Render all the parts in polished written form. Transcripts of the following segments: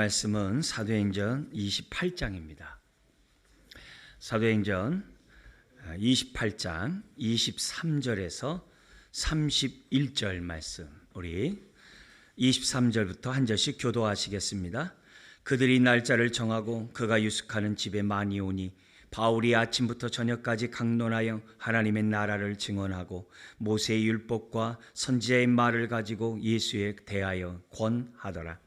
말씀은 사도행전 28장입니다. 사도행전 28장 23절에서 31절 말씀, 우리 23절부터 한 절씩 교도하시겠습니다. 그들이 날짜를 정하고 그가 유숙하는 집에 많이 오니 바울이 아침부터 저녁까지 강론하여 하나님의 나라를 증언하고 모세의 율법과 선지자의 말을 가지고 예수에 대하여 권하더라.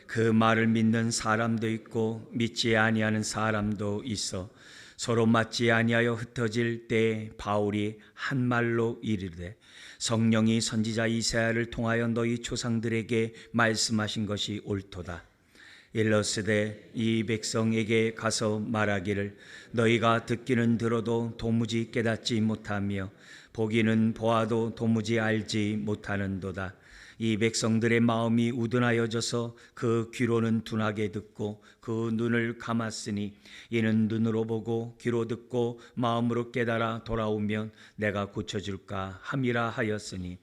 그 말을 믿는 사람도 있고 믿지 아니하는 사람도 있어 서로 맞지 아니하여 흩어질 때 바울이 한 말로 이르되 성령이 선지자 이사야를 통하여 너희 조상들에게 말씀하신 것이 옳도다. 일러스되 이 백성에게 가서 말하기를 너희가 듣기는 들어도 도무지 깨닫지 못하며 보기는 보아도 도무지 알지 못하는도다. 이 백성들의 마음이 우둔하여져서 그 귀로는 둔하게 듣고 그 눈을 감았으니 이는 눈으로 보고 귀로 듣고 마음으로 깨달아 돌아오면 내가 고쳐줄까 함이라 하였으니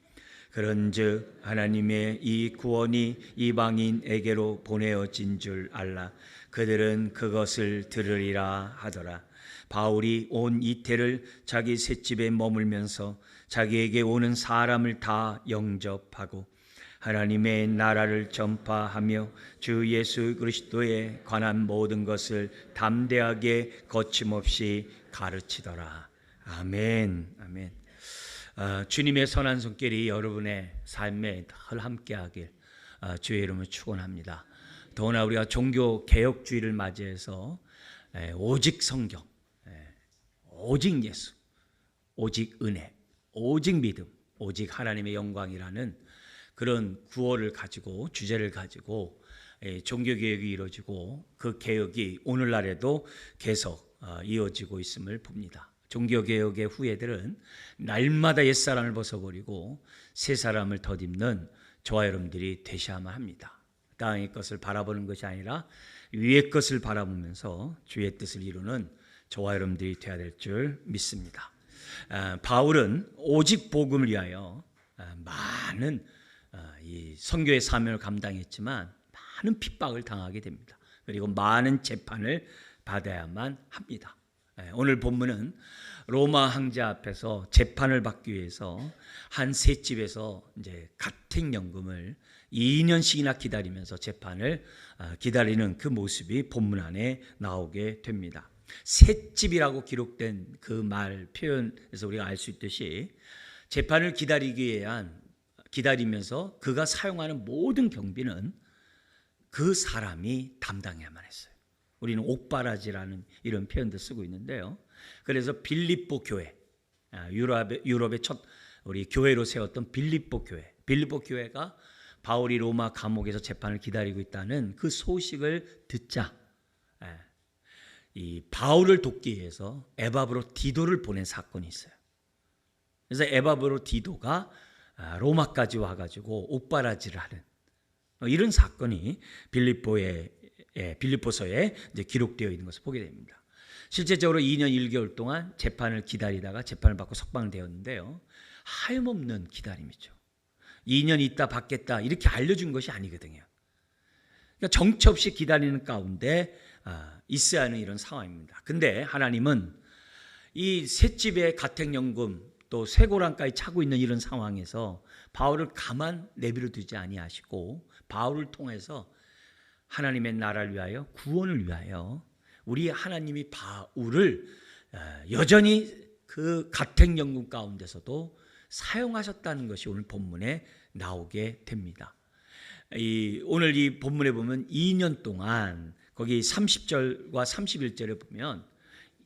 그런즉 하나님의 이 구원이 이방인에게로 보내어진 줄 알라. 그들은 그것을 들으리라 하더라. 바울이 온 이태를 자기 셋집에 머물면서 자기에게 오는 사람을 다 영접하고 하나님의 나라를 전파하며 주 예수 그리스도에 관한 모든 것을 담대하게 거침없이 가르치더라. 아멘. 아멘. 주님의 선한 손길이 여러분의 삶에 늘 함께하길 주의 이름으로 축원합니다. 더구나 우리가 종교 개혁주의를 맞이해서 오직 성경, 오직 예수, 오직 은혜, 오직 믿음, 오직 하나님의 영광이라는 그런 구호를 가지고 주제를 가지고 종교개혁이 이루어지고 그 개혁이 오늘날에도 계속 이어지고 있음을 봅니다. 종교개혁의 후예들은 날마다 옛사람을 벗어버리고 새 사람을 덧입는 저와 여러분들이 되셔야만 합니다. 땅의 것을 바라보는 것이 아니라 위의 것을 바라보면서 주의 뜻을 이루는 저와 여러분들이 되어야 될 줄 믿습니다. 바울은 오직 복음을 위하여 많은 이 선교의 사명을 감당했지만 많은 핍박을 당하게 됩니다. 그리고 많은 재판을 받아야만 합니다. 오늘 본문은 로마 황제 앞에서 재판을 받기 위해서 한 셋집에서 이제 가택연금을 2년씩이나 기다리면서 재판을 기다리는 그 모습이 본문 안에 나오게 됩니다. 셋집이라고 기록된 그 말 표현에서 우리가 알 수 있듯이 재판을 기다리면서 그가 사용하는 모든 경비는 그 사람이 담당해야만 했어요. 우리는 옥바라지라는 이런 표현도 쓰고 있는데요. 그래서 빌립보 교회, 유럽의 첫 우리 교회로 세웠던 빌립보 교회가 바울이 로마 감옥에서 재판을 기다리고 있다는 그 소식을 듣자 이 바울을 돕기 위해서 에바브로 디도를 보낸 사건이 있어요. 그래서 에바브로 디도가 로마까지 와가지고 옥바라지를 하는 이런 사건이 빌립보서에 이제 기록되어 있는 것을 보게 됩니다. 실제적으로 2년 1개월 동안 재판을 기다리다가 재판을 받고 석방을 되었는데요. 하염없는 기다림이죠. 2년 있다 받겠다 이렇게 알려준 것이 아니거든요. 그러니까 정처 없이 기다리는 가운데 있어야 하는 이런 상황입니다. 근데 하나님은 이 셋집의 가택연금 또 쇠고랑까지 차고 있는 이런 상황에서 바울을 가만 내버려 두지 아니하시고 바울을 통해서 하나님의 나라를 위하여 구원을 위하여 우리 하나님이 바울을 여전히 그 가택연금 가운데서도 사용하셨다는 것이 오늘 본문에 나오게 됩니다. 오늘 이 본문에 보면 2년 동안 거기 30절과 31절에 보면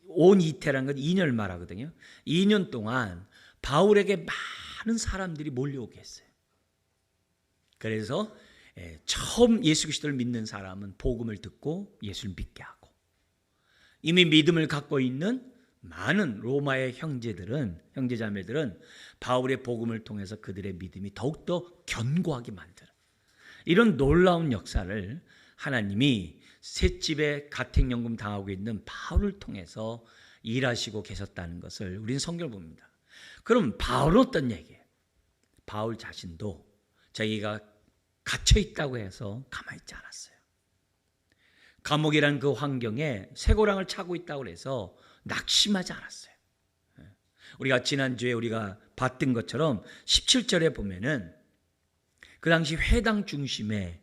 온 이태라는 건 2년을 말하거든요. 2년 동안 바울에게 많은 사람들이 몰려오게 했어요. 그래서 처음 예수 그리스도를 믿는 사람은 복음을 듣고 예수를 믿게 하고 이미 믿음을 갖고 있는 많은 로마의 형제자매들은 바울의 복음을 통해서 그들의 믿음이 더욱더 견고하게 만드는 이런 놀라운 역사를 하나님이 셋집에 가택연금 당하고 있는 바울을 통해서 일하시고 계셨다는 것을 우리는 성경을 봅니다. 그럼 바울은 어떤 얘기예요? 바울 자신도 자기가 갇혀 있다고 해서 가만히 있지 않았어요. 감옥이란 그 환경에 쇠고랑을 차고 있다고 해서 낙심하지 않았어요. 우리가 지난주에 우리가 봤던 것처럼 17절에 보면은 그 당시 회당 중심에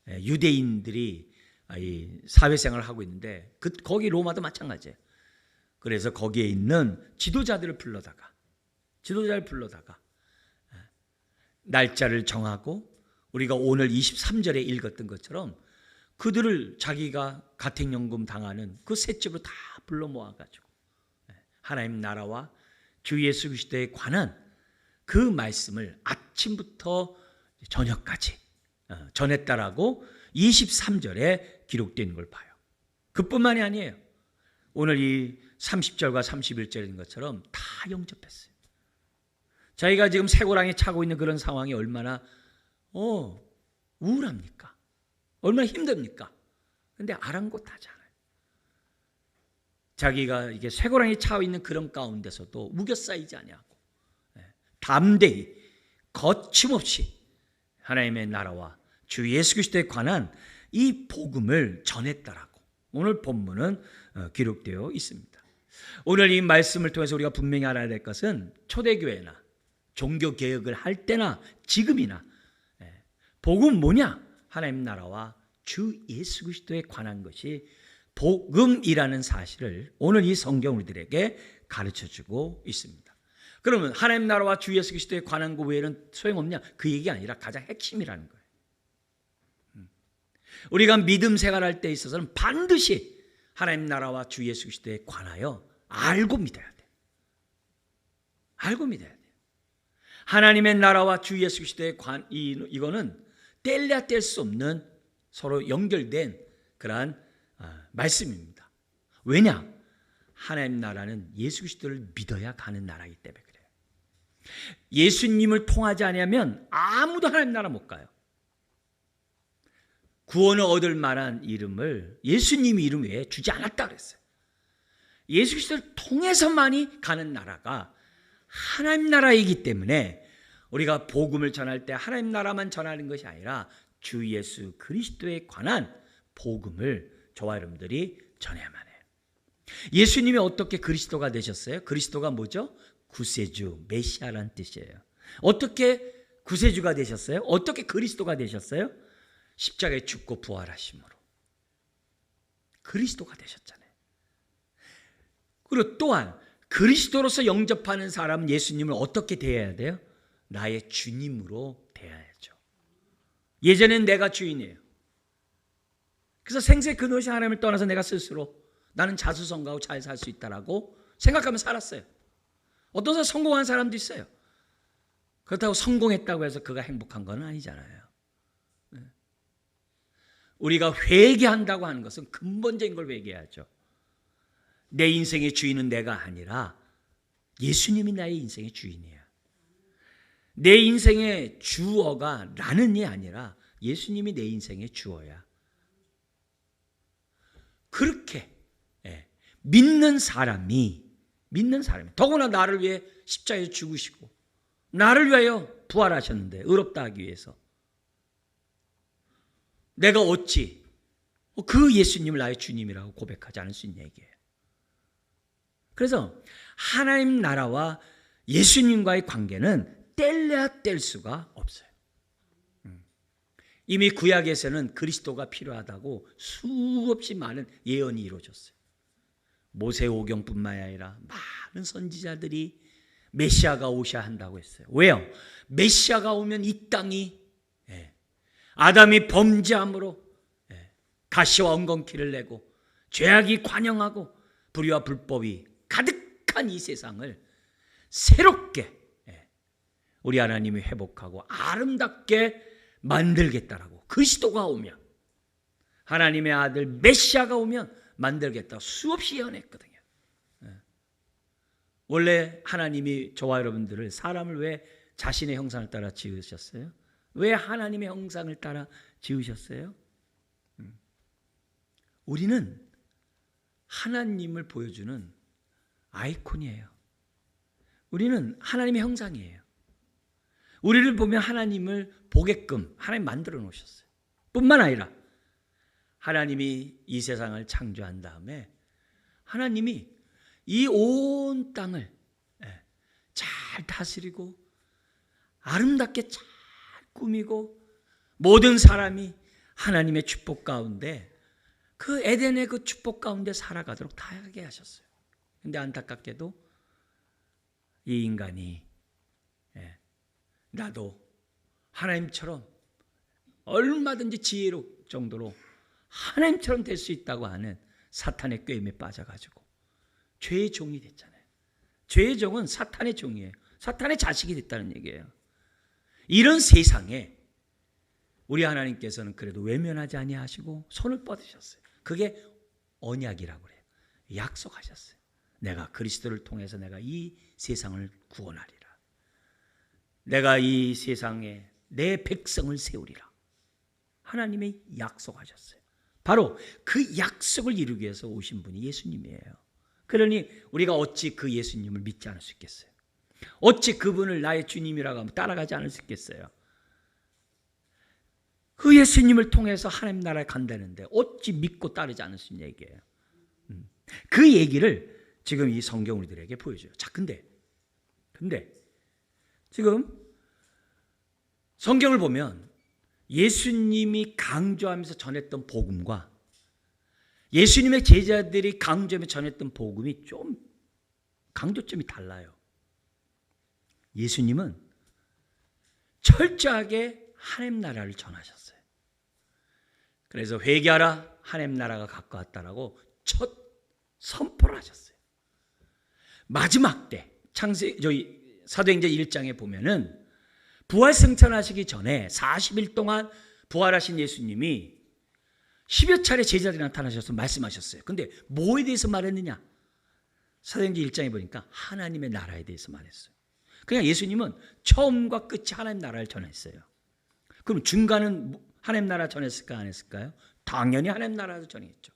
유대인들이 이 사회생활을 하고 있는데 거기 로마도 마찬가지예요. 그래서 거기에 있는 지도자를 불러다가 날짜를 정하고 우리가 오늘 23절에 읽었던 것처럼 그들을 자기가 가택연금 당하는 그 셋집으로 다 불러 모아가지고 하나님 나라와 주 예수 그리스도에 관한 그 말씀을 아침부터 저녁까지 전했다라고 23절에 기록된 걸 봐요. 그뿐만이 아니에요. 오늘 이 30절과 31절인 것처럼 다 영접했어요. 자기가 지금 쇠고랑에 차고 있는 그런 상황이 얼마나 우울합니까? 얼마나 힘듭니까? 근데 아랑곳하지 않아요. 자기가 이게 쇠고랑에 차 있는 그런 가운데서도 우겨싸이지 아니하고 담대히 거침없이 하나님의 나라와 주 예수 그리스도에 관한 이 복음을 전했다라고 오늘 본문은 기록되어 있습니다. 오늘 이 말씀을 통해서 우리가 분명히 알아야 될 것은 초대교회나 종교개혁을 할 때나 지금이나 복음은 뭐냐? 하나님 나라와 주 예수 그리스도에 관한 것이 복음이라는 사실을 오늘 이 성경 우리들에게 가르쳐주고 있습니다. 그러면 하나님 나라와 주 예수 그리스도에 관한 것 외에는 소용없냐? 그 얘기 아니라 가장 핵심이라는 거예요. 우리가 믿음 생활할 때 있어서는 반드시 하나님 나라와 주 예수 그리스도에 관하여 알고 믿어야 돼요. 알고 믿어야 돼요. 하나님의 나라와 주 예수 그리스도에 이거는 뗄래야 뗄 수 없는 서로 연결된 그러한 말씀입니다. 왜냐? 하나님 나라는 예수 그리스도를 믿어야 가는 나라이기 때문에 그래요. 예수님을 통하지 않으면 아무도 하나님 나라 못 가요. 구원을 얻을 만한 이름을 예수님의 이름 외에 주지 않았다 그랬어요. 예수 그리스도를 통해서만이 가는 나라가 하나님 나라이기 때문에 우리가 복음을 전할 때 하나님 나라만 전하는 것이 아니라 주 예수 그리스도에 관한 복음을 저와 여러분들이 전해야만 해요. 예수님이 어떻게 그리스도가 되셨어요? 그리스도가 뭐죠? 구세주, 메시아라는 뜻이에요. 어떻게 구세주가 되셨어요? 어떻게 그리스도가 되셨어요? 십자가에 죽고 부활하심으로 그리스도가 되셨잖아요. 그리고 또한 그리스도로서 영접하는 사람은 예수님을 어떻게 대해야 돼요? 나의 주님으로 대해야죠. 예전엔 내가 주인이에요. 그래서 생세 근원이 하나님을 떠나서 내가 스스로 나는 자수성가하고 잘 살 수 있다라고 생각하며 살았어요. 어떤 사람 성공한 사람도 있어요. 그렇다고 성공했다고 해서 그가 행복한 건 아니잖아요. 우리가 회개한다고 하는 것은 근본적인 걸 회개하죠. 내 인생의 주인은 내가 아니라 예수님이 나의 인생의 주인이야. 내 인생의 주어가 나는 이 아니라 예수님이 내 인생의 주어야. 그렇게 믿는 사람이 더구나 나를 위해 십자가에 죽으시고 나를 위하여 부활하셨는데 의롭다 하기 위해서 내가 어찌 그 예수님을 나의 주님이라고 고백하지 않을 수 있냐 얘기예요. 그래서 하나님 나라와 예수님과의 관계는 뗄래야 뗄 수가 없어요. 이미 구약에서는 그리스도가 필요하다고 수없이 많은 예언이 이루어졌어요. 모세오경뿐만 아니라 많은 선지자들이 메시아가 오셔야 한다고 했어요. 왜요? 메시아가 오면 이 땅이 아담이 범죄함으로 가시와 엉겅퀴를 내고 죄악이 관영하고 불의와 불법이 가득한 이 세상을 새롭게 우리 하나님이 회복하고 아름답게 만들겠다라고 그리스도가 오면 하나님의 아들 메시아가 오면 만들겠다고 수없이 예언했거든요. 원래 하나님이 저와 여러분들을 사람을 왜 자신의 형상을 따라 지으셨어요? 왜 하나님의 형상을 따라 지으셨어요? 우리는 하나님을 보여주는 아이콘이에요. 우리는 하나님의 형상이에요. 우리를 보면 하나님을 보게끔 하나님 만들어 놓으셨어요. 뿐만 아니라 하나님이 이 세상을 창조한 다음에 하나님이 이 온 땅을 잘 다스리고 아름답게 잘 꾸미고 모든 사람이 하나님의 축복 가운데 그 에덴의 그 축복 가운데 살아가도록 다하게 하셨어요. 근데 안타깝게도 이 인간이 나도 하나님처럼 얼마든지 지혜로울 정도로 하나님처럼 될 수 있다고 하는 사탄의 꾀임에 빠져가지고 죄의 종이 됐잖아요. 죄의 종은 사탄의 종이에요. 사탄의 자식이 됐다는 얘기예요. 이런 세상에 우리 하나님께서는 그래도 외면하지 아니하시고 손을 뻗으셨어요. 그게 언약이라고 그래요. 약속하셨어요. 내가 그리스도를 통해서 내가 이 세상을 구원하리라. 내가 이 세상에 내 백성을 세우리라. 하나님이 약속하셨어요. 바로 그 약속을 이루기 위해서 오신 분이 예수님이에요. 그러니 우리가 어찌 그 예수님을 믿지 않을 수 있겠어요? 어찌 그분을 나의 주님이라고 하면 따라가지 않을 수 있겠어요? 그 예수님을 통해서 하나님 나라에 간다는데 어찌 믿고 따르지 않을 수 있는 얘기예요. 그 얘기를 지금 이 성경 우리들에게 보여줘요. 자, 근데 지금 성경을 보면 예수님이 강조하면서 전했던 복음과 예수님의 제자들이 강조하면서 전했던 복음이 좀 강조점이 달라요. 예수님은 철저하게 하나님 나라를 전하셨어요. 그래서 회개하라, 하나님 나라가 가까웠다라고 첫 선포를 하셨어요. 마지막 때 사도행전 1장에 보면은 부활 승천하시기 전에 40일 동안 부활하신 예수님이 10여 차례 제자들이 나타나셔서 말씀하셨어요. 근데 뭐에 대해서 말했느냐? 사도행전 1장에 보니까 하나님의 나라에 대해서 말했어요. 그냥 예수님은 처음과 끝이 하나님 나라를 전했어요. 그럼 중간은 하나님 나라 전했을까 안 했을까요? 당연히 하나님 나라를 전했죠.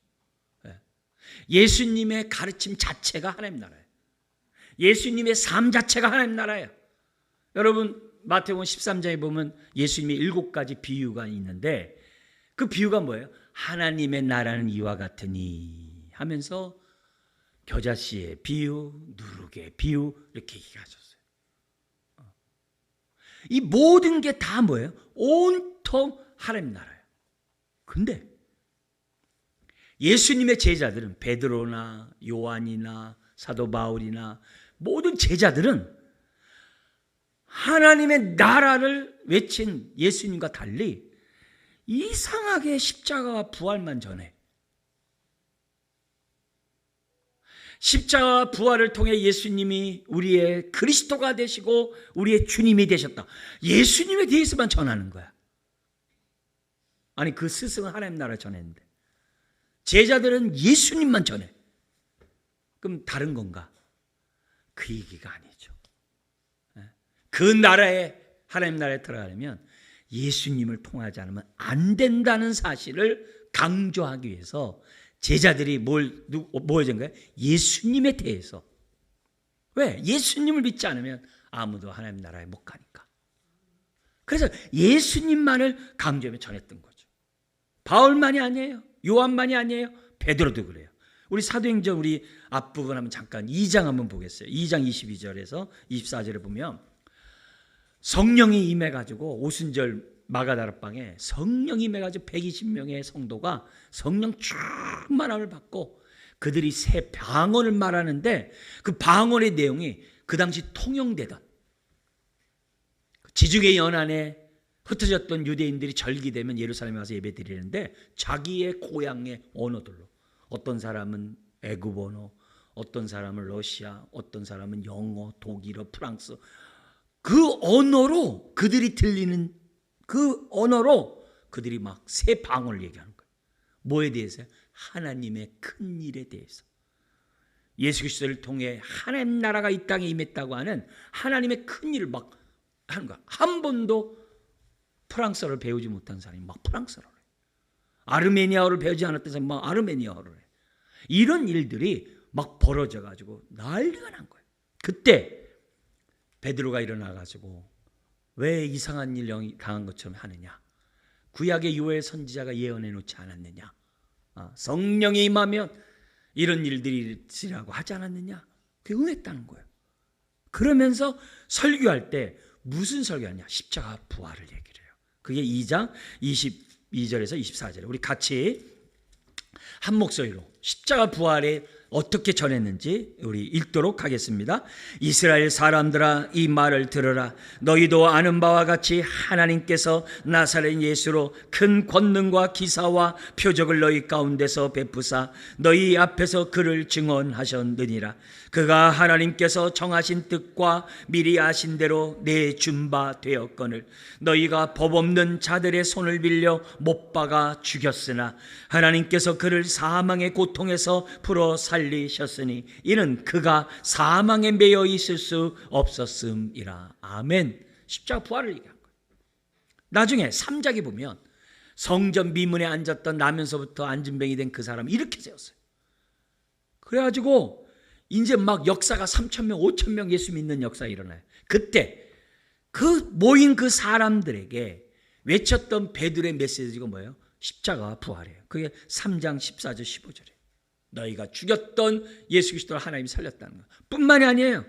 예수님의 가르침 자체가 하나님 나라예요. 예수님의 삶 자체가 하나님 나라예요. 여러분 마태복음 13장에 보면 예수님의 7가지 비유가 있는데 그 비유가 뭐예요? 하나님의 나라는 이와 같으니 하면서 겨자씨의 비유, 누룩의 비유 이렇게 얘기하셨어요. 이 모든 게 다 뭐예요? 온통 하나님 나라예요. 근데 예수님의 제자들은 베드로나 요한이나 사도 바울이나 모든 제자들은 하나님의 나라를 외친 예수님과 달리 이상하게 십자가와 부활만 전해. 십자가와 부활을 통해 예수님이 우리의 그리스도가 되시고 우리의 주님이 되셨다. 예수님에 대해서만 전하는 거야. 아니 그 스승은 하나님 나라를 전했는데 제자들은 예수님만 전해. 그럼 다른 건가? 그 얘기가 아니죠. 그 나라에 하나님 나라에 들어가려면 예수님을 통하지 않으면 안 된다는 사실을 강조하기 위해서 제자들이 뭘 해준 거예요? 예수님에 대해서. 왜? 예수님을 믿지 않으면 아무도 하나님 나라에 못 가니까. 그래서 예수님만을 강조하며 전했던 거죠. 바울만이 아니에요. 요한만이 아니에요. 베드로도 그래요. 우리 사도행전 우리 앞부분 한번 잠깐 2장 한번 보겠어요. 2장 22절에서 24절에 보면 성령이 임해가지고 오순절 마가다락방에 성령이 임해가지고 120명의 성도가 성령 충만함을 받고 그들이 새 방언을 말하는데 그 방언의 내용이 그 당시 통용되던 지중해 연안에 흩어졌던 유대인들이 절기되면 예루살렘에 와서 예배 드리는데 자기의 고향의 언어들로 어떤 사람은 애굽 언어, 어떤 사람은 러시아, 어떤 사람은 영어, 독일어, 프랑스 그 언어로 그들이 들리는 그 언어로 그들이 막 새 방언을 얘기하는 거예요. 뭐에 대해서요? 하나님의 큰 일에 대해서. 예수 그리스도를 통해 하나님 나라가 이 땅에 임했다고 하는 하나님의 큰 일을 막 하는 거야. 한 번도 프랑스어를 배우지 못한 사람이 막 프랑스어를 해요. 아르메니아어를 배우지 않았던 사람이 막 아르메니아어를 해요. 이런 일들이 막 벌어져 가지고 난리가 난 거예요. 그때 베드로가 일어나 가지고 왜 이상한 일 당한 것처럼 하느냐? 구약의 요엘 선지자가 예언해 놓지 않았느냐? 성령이 임하면 이런 일들이 있으라고 하지 않았느냐? 그게 응했다는 거예요. 그러면서 설교할 때 무슨 설교하냐? 십자가 부활을 얘기를 해요. 그게 2장 22절에서 24절에 우리 같이 한 목소리로 십자가 부활에 어떻게 전했는지 우리 읽도록 하겠습니다. 이스라엘 사람들아, 이 말을 들으라. 너희도 아는 바와 같이 하나님께서 나사렛 예수로 큰 권능과 기사와 표적을 너희 가운데서 베푸사 너희 앞에서 그를 증언하셨느니라. 그가 하나님께서 정하신 뜻과 미리 아신 대로 내준 바 되었거늘 너희가 법 없는 자들의 손을 빌려 못 박아 죽였으나 하나님께서 그를 사망의 고통에서 풀어 살리셨으니 이는 그가 사망에 매여 있을 수 없었음이라. 아멘. 십자가 부활을 얘기한 거예요. 나중에 3장에 보면 성전 미문에 앉았던 나면서부터 안진뱅이 된 그 사람 이렇게 세웠어요. 그래가지고 이제 막 역사가 3,000명 5,000명 예수 믿는 역사가 일어나요. 그때 그 모인 그 사람들에게 외쳤던 베드로의 메시지가 뭐예요? 십자가 부활이에요. 그게 3장 14절 15절이에요. 너희가 죽였던 예수 그리스도를 하나님이 살렸다는 것 뿐만이 아니에요.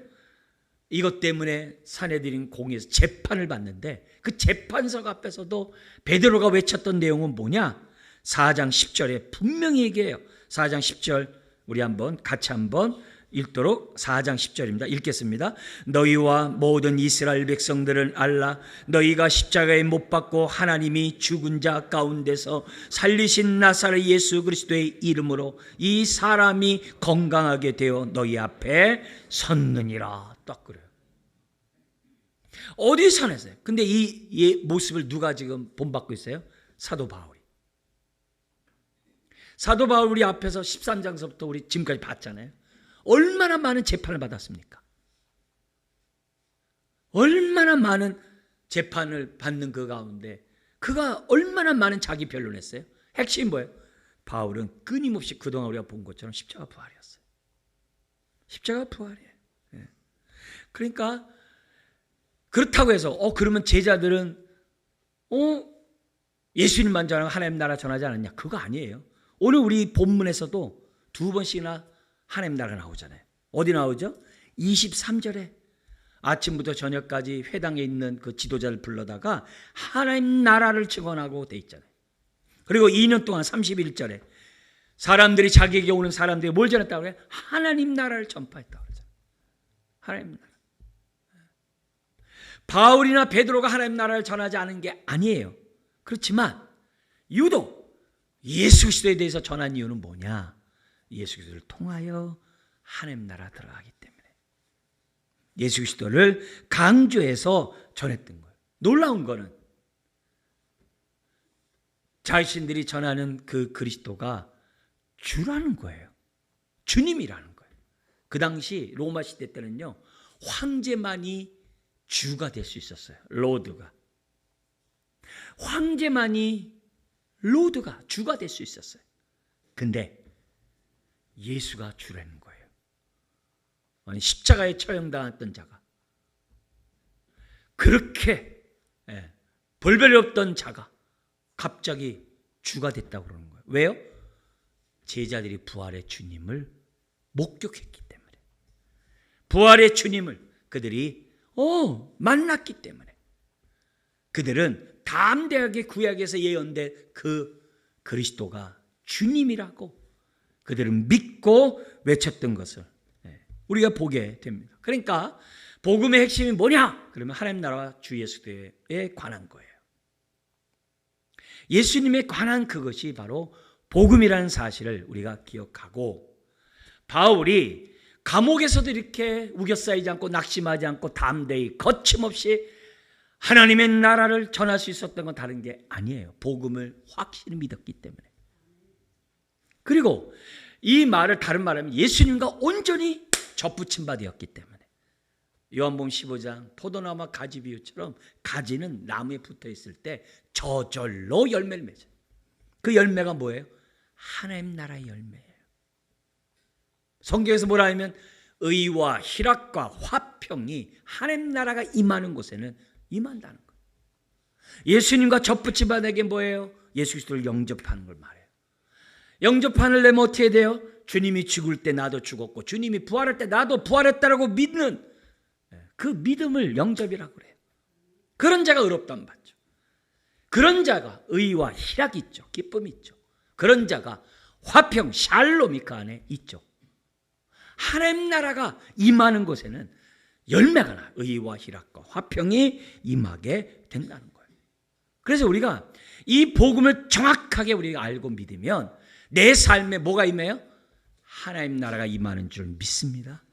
이것 때문에 사내들인 공의에서 재판을 받는데 그 재판석 앞에서도 베드로가 외쳤던 내용은 뭐냐? 4장 10절에 분명히 얘기해요. 4장 10절 우리 같이 한번 읽도록 4장 10절입니다. 읽겠습니다. 너희와 모든 이스라엘 백성들은 알라. 너희가 십자가에 못 박고 하나님이 죽은 자 가운데서 살리신 나사렛 예수 그리스도의 이름으로 이 사람이 건강하게 되어 너희 앞에 섰느니라. 딱 그래요. 어디 선에서요? 근데 이 모습을 누가 지금 본받고 있어요? 사도 바울이. 사도 바울이 앞에서 13장서부터 우리 지금까지 봤잖아요. 얼마나 많은 재판을 받았습니까? 얼마나 많은 재판을 받는 그 가운데 그가 얼마나 많은 자기 변론을 했어요? 핵심이 뭐예요? 바울은 끊임없이 그동안 우리가 본 것처럼 십자가 부활이었어요. 십자가 부활이에요. 그러니까 그렇다고 해서 그러면 제자들은 예수님만 전하고 하나님 나라 전하지 않았냐? 그거 아니에요. 오늘 우리 본문에서도 2번씩이나 하나님 나라 나오잖아요. 어디 나오죠? 23절에 아침부터 저녁까지 회당에 있는 그 지도자를 불러다가 하나님 나라를 증언하고 돼 있잖아요. 그리고 2년 동안 31절에 사람들이 자기에게 오는 사람들이 뭘 전했다고 그래요? 하나님 나라를 전파했다고 그러잖아요. 하나님 나라. 바울이나 베드로가 하나님 나라를 전하지 않은 게 아니에요. 그렇지만 유독 예수 그리스도에 대해서 전한 이유는 뭐냐? 예수 그리스도를 통하여 하나님 나라 들어가기 때문에 예수 그리스도를 강조해서 전했던 거예요. 놀라운 거는 자신들이 전하는 그 그리스도가 주라는 거예요. 주님이라는 거예요. 그 당시 로마 시대 때는요, 황제만이 주가 될 수 있었어요. 로드가. 황제만이 로드가 주가 될 수 있었어요. 근데 예수가 주라는 거예요. 아니, 십자가에 처형당했던 자가, 그렇게 벌벌 없던 자가 갑자기 주가 됐다고 그러는 거예요. 왜요? 제자들이 부활의 주님을 목격했기 때문에, 부활의 주님을 그들이 만났기 때문에, 그들은 담대하게 구약에서 예언된 그 그리스도가 주님이라고 그들은 믿고 외쳤던 것을 우리가 보게 됩니다. 그러니까 복음의 핵심이 뭐냐? 그러면 하나님 나라와 주 예수에 관한 거예요. 예수님에 관한 그것이 바로 복음이라는 사실을 우리가 기억하고, 바울이 감옥에서도 이렇게 우겨싸이지 않고 낙심하지 않고 담대히 거침없이 하나님의 나라를 전할 수 있었던 건 다른 게 아니에요. 복음을 확실히 믿었기 때문에. 그리고 이 말을 다른 말하면 예수님과 온전히 접붙임 바 되었기 때문에. 요한복음 15장 포도나무와 가지 비유처럼 가지는 나무에 붙어 있을 때 저절로 열매를 맺어요. 그 열매가 뭐예요? 하나님 나라의 열매예요. 성경에서 뭐라 하면 의와 희락과 화평이 하나님 나라가 임하는 곳에는 임한다는 거예요. 예수님과 접붙임 받는 게 뭐예요? 예수 그리스도를 영접하는 걸 말해요. 영접판을 내면 어떻게 돼요? 주님이 죽을 때 나도 죽었고 주님이 부활할 때 나도 부활했다라고 믿는 그 믿음을 영접이라고 그래요. 그런 자가 의롭다함 받죠. 그런 자가 의와 희락이 있죠. 기쁨이 있죠. 그런 자가 화평, 샬롬이 그 안에 있죠. 하나님 나라가 임하는 곳에는 열매가 나요. 의와 희락과 화평이 임하게 된다는 거예요. 그래서 우리가 이 복음을 정확하게 우리가 알고 믿으면 내 삶에 뭐가 임해요? 하나님 나라가 임하는 줄 믿습니다.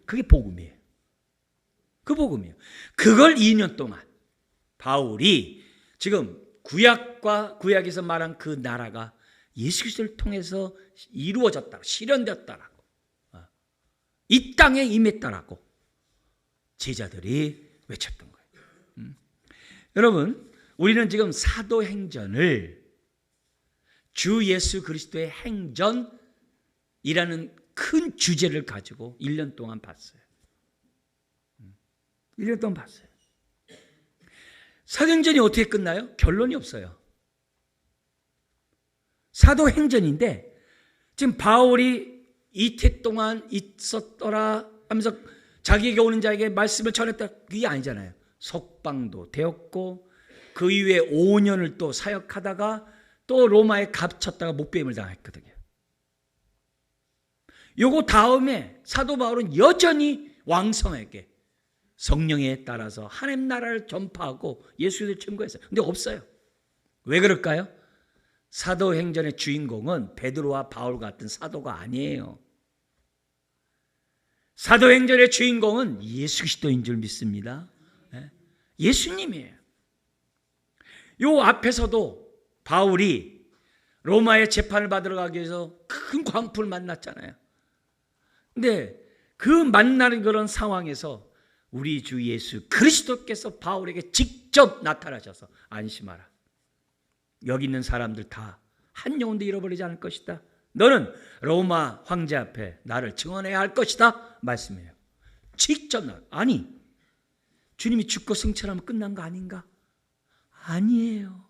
그게 복음이에요. 그 복음이에요. 그걸 2년 동안 바울이 지금 구약에서 말한 그 나라가 예수 그리스도를 통해서 이루어졌다고, 실현되었다라고, 이 땅에 임했다라고 제자들이 외쳤던 거예요. 여러분, 우리는 지금 사도행전을 주 예수 그리스도의 행전이라는 큰 주제를 가지고 1년 동안 봤어요. 1년 동안 봤어요. 사도행전이 어떻게 끝나요? 결론이 없어요. 사도행전인데 지금 바울이 이태 동안 있었더라 하면서 자기에게 오는 자에게 말씀을 전했다, 그게 아니잖아요. 석방도 되었고 그 이후에 5년을 또 사역하다가 또 로마에 갇혔다가 목배임을 당했거든요. 요거 다음에 사도 바울은 여전히 왕성하게 성령에 따라서 하나님 나라를 전파하고 예수를 증거했어요. 근데 없어요. 왜 그럴까요? 사도행전의 주인공은 베드로와 바울 같은 사도가 아니에요. 사도행전의 주인공은 예수 그리스도인 줄 믿습니다. 예수님이에요. 요 앞에서도 바울이 로마의 재판을 받으러 가기 위해서 큰 광풍을 만났잖아요. 근데 그 만나는 그런 상황에서 우리 주 예수 그리스도께서 바울에게 직접 나타나셔서 안심하라. 여기 있는 사람들 다 한 영혼도 잃어버리지 않을 것이다. 너는 로마 황제 앞에 나를 증언해야 할 것이다 말씀해요. 직접 아니, 주님이 죽고 승천하면 끝난 거 아닌가? 아니에요.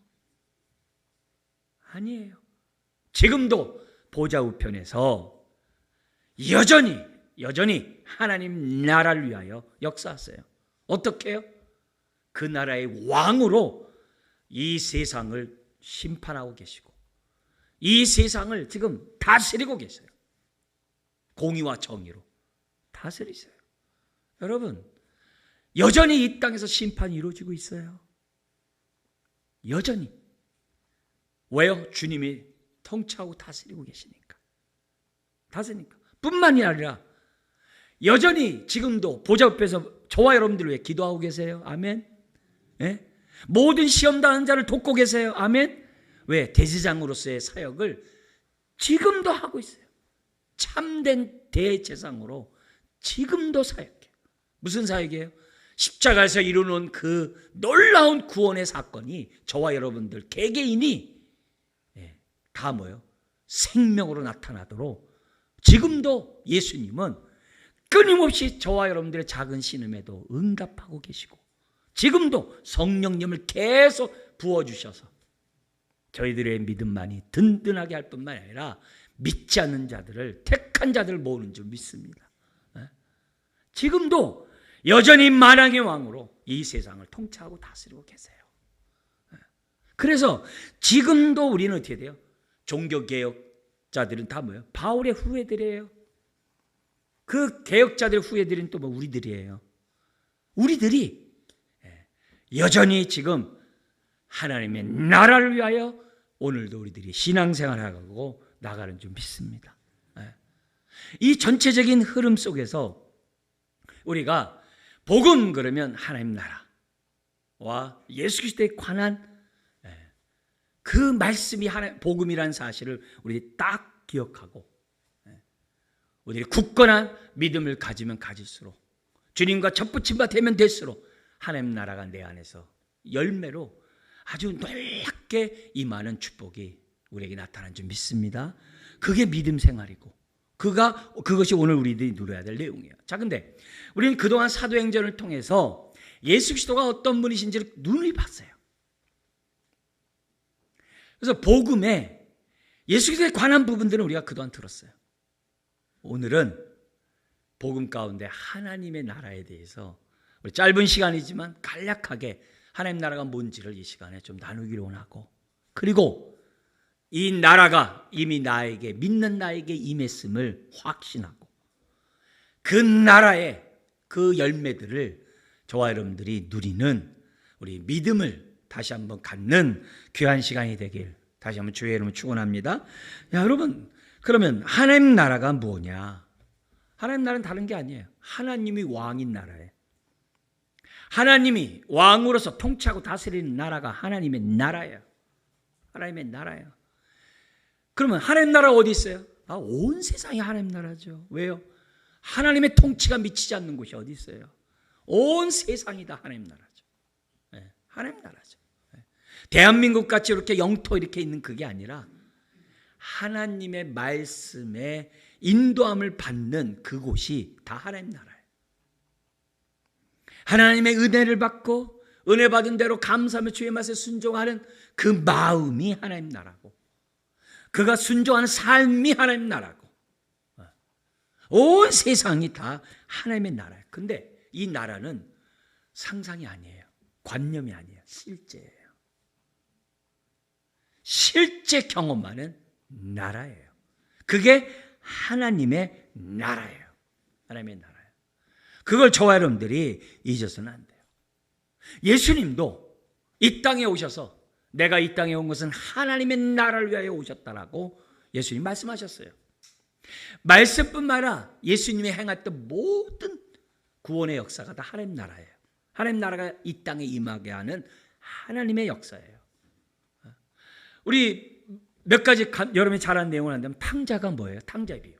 아니에요. 지금도 보좌 우편에서 여전히 하나님 나라를 위하여 역사하세요. 어떻게 해요? 그 나라의 왕으로 이 세상을 심판하고 계시고 이 세상을 지금 다스리고 계세요. 공의와 정의로 다스리세요. 여러분, 여전히 이 땅에서 심판이 이루어지고 있어요. 여전히. 왜요? 주님이 통치하고 다스리고 계시니까. 다스리니까. 뿐만이 아니라 여전히 지금도 보좌 앞에서 저와 여러분들을 위해 기도하고 계세요. 아멘. 예? 모든 시험 당하는 자를 돕고 계세요. 아멘. 왜? 대제사장으로서의 사역을 지금도 하고 있어요. 참된 대제사장으로 지금도 사역해요. 무슨 사역이에요? 십자가에서 이루는 그 놀라운 구원의 사건이 저와 여러분들 개개인이 다 뭐예요? 생명으로 나타나도록 지금도 예수님은 끊임없이 저와 여러분들의 작은 신음에도 응답하고 계시고 지금도 성령님을 계속 부어주셔서 저희들의 믿음만이 든든하게 할 뿐만 아니라 믿지 않는 자들을, 택한 자들을 모으는 줄 믿습니다. 지금도 여전히 만왕의 왕으로 이 세상을 통치하고 다스리고 계세요. 그래서 지금도 우리는 어떻게 돼요? 종교개혁자들은 다 뭐예요? 바울의 후예들이에요. 그 개혁자들의 후예들은 또 뭐 우리들이에요. 우리들이 여전히 지금 하나님의 나라를 위하여 오늘도 우리들이 신앙생활을 하고 나가는 줄 믿습니다. 이 전체적인 흐름 속에서 우리가 복음 그러면 하나님 나라와 예수 그리스도에 관한 그 말씀이 복음이라는 사실을 우리 딱 기억하고 우리가 굳건한 믿음을 가지면 가질수록 주님과 접붙임바 되면 될수록 하나님 나라가 내 안에서 열매로 아주 놀랍게 임하는 축복이 우리에게 나타난 줄 믿습니다. 그게 믿음 생활이고 그것이 오늘 우리들이 누려야 될 내용이에요. 자, 근데 우리는 그동안 사도행전을 통해서 예수 그리스도가 어떤 분이신지를 눈을 봤어요. 그래서 복음에 예수님에 관한 부분들은 우리가 그동안 들었어요. 오늘은 복음 가운데 하나님의 나라에 대해서 우리 짧은 시간이지만 간략하게 하나님 나라가 뭔지를 이 시간에 좀 나누기로 원하고, 그리고 이 나라가 이미 나에게, 믿는 나에게 임했음을 확신하고 그 나라의 그 열매들을 저와 여러분들이 누리는 우리 믿음을 다시 한번 갖는 귀한 시간이 되길 다시 한번 주의 이름으로 축원합니다. 여러분, 그러면 하나님 나라가 뭐냐? 하나님 나라는 다른 게 아니에요. 하나님이 왕인 나라예요. 하나님이 왕으로서 통치하고 다스리는 나라가 하나님의 나라예요. 하나님의 나라예요. 그러면 하나님 나라가 어디 있어요? 온 세상이 하나님 나라죠. 왜요? 하나님의 통치가 미치지 않는 곳이 어디 있어요? 온 세상이 다 하나님 나라죠. 네, 하나님 나라죠. 네. 대한민국 같이 이렇게 영토 이렇게 있는 그게 아니라 하나님의 말씀에 인도함을 받는 그곳이 다 하나님 나라예요. 하나님의 은혜를 받고 은혜 받은 대로 감사하며 주의 말씀에 순종하는 그 마음이 하나님 나라고, 그가 순종하는 삶이 하나님 나라고, 온 세상이 다 하나님의 나라예요. 근데 이 나라는 상상이 아니에요. 관념이 아니에요. 실제예요. 실제 경험하는 나라예요. 그게 하나님의 나라예요. 하나님의 나라예요. 그걸 저와 여러분들이 잊어서는 안 돼요. 예수님도 이 땅에 오셔서 내가 이 땅에 온 것은 하나님의 나라를 위하여 오셨다라고 예수님 말씀하셨어요. 말씀뿐만 아니라 예수님이 행했던 모든 구원의 역사가 다 하나님 나라예요. 하나님 나라가 이 땅에 임하게 하는 하나님의 역사예요. 우리 몇 가지 여러분이 잘 아는 내용을 한다면, 탕자가 뭐예요? 탕자의 비유.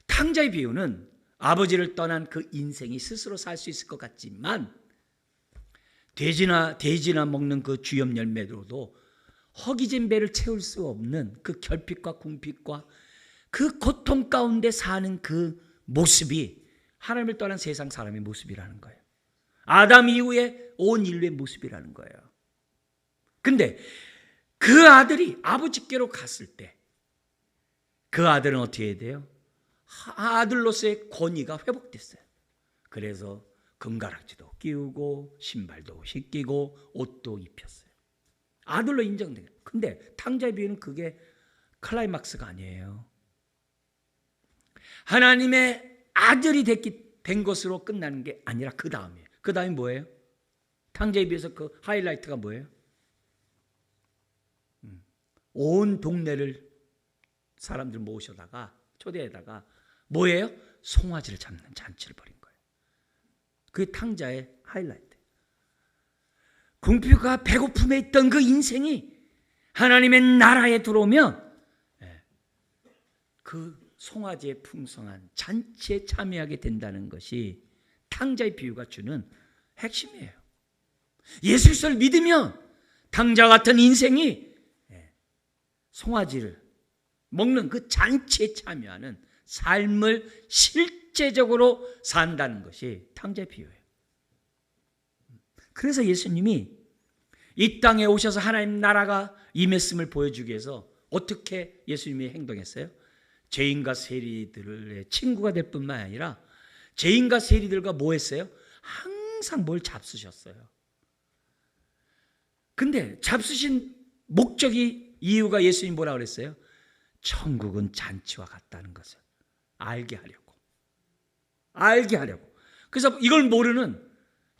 탕자의 비유는 아버지를 떠난 그 인생이 스스로 살 수 있을 것 같지만 돼지나 먹는 그 주염 열매로도 허기진 배를 채울 수 없는 그 결핍과 궁핍과 그 고통 가운데 사는 그 모습이 하나님을 떠난 세상 사람의 모습이라는 거예요. 아담 이후에 온 인류의 모습이라는 거예요. 근데 그 아들이 아버지께로 갔을 때 그 아들은 어떻게 해야 돼요? 아들로서의 권위가 회복됐어요. 그래서 금가락지도 끼우고 신발도 씻기고 옷도 입혔어요. 아들로 인정돼요. 근데 탕자의 비유는 그게 클라이막스가 아니에요. 하나님의 아들이 된 것으로 끝나는 게 아니라 그 다음이에요. 그 다음이 뭐예요? 탕자에 비해서 그 하이라이트가 뭐예요? 온 동네를 사람들 모셔다가 초대에다가 뭐예요? 송아지를 잡는 잔치를 벌인 거예요. 그게 탕자의 하이라이트. 궁핍과 배고픔에 있던 그 인생이 하나님의 나라에 들어오면 그 송아지의 풍성한 잔치에 참여하게 된다는 것이 탕자의 비유가 주는 핵심이에요. 예수 그리스도를 믿으면 탕자 같은 인생이 송아지를 먹는 그 잔치에 참여하는 삶을 실제적으로 산다는 것이 탕자의 비유예요. 그래서 예수님이 이 땅에 오셔서 하나님 나라가 임했음을 보여주기 위해서 어떻게 예수님이 행동했어요? 죄인과 세리들의 친구가 될 뿐만 아니라 죄인과 세리들과 뭐 했어요? 항상 뭘 잡수셨어요. 근데 잡수신 목적이, 이유가 예수님 뭐라고 그랬어요? 천국은 잔치와 같다는 것을 알게 하려고. 그래서 이걸 모르는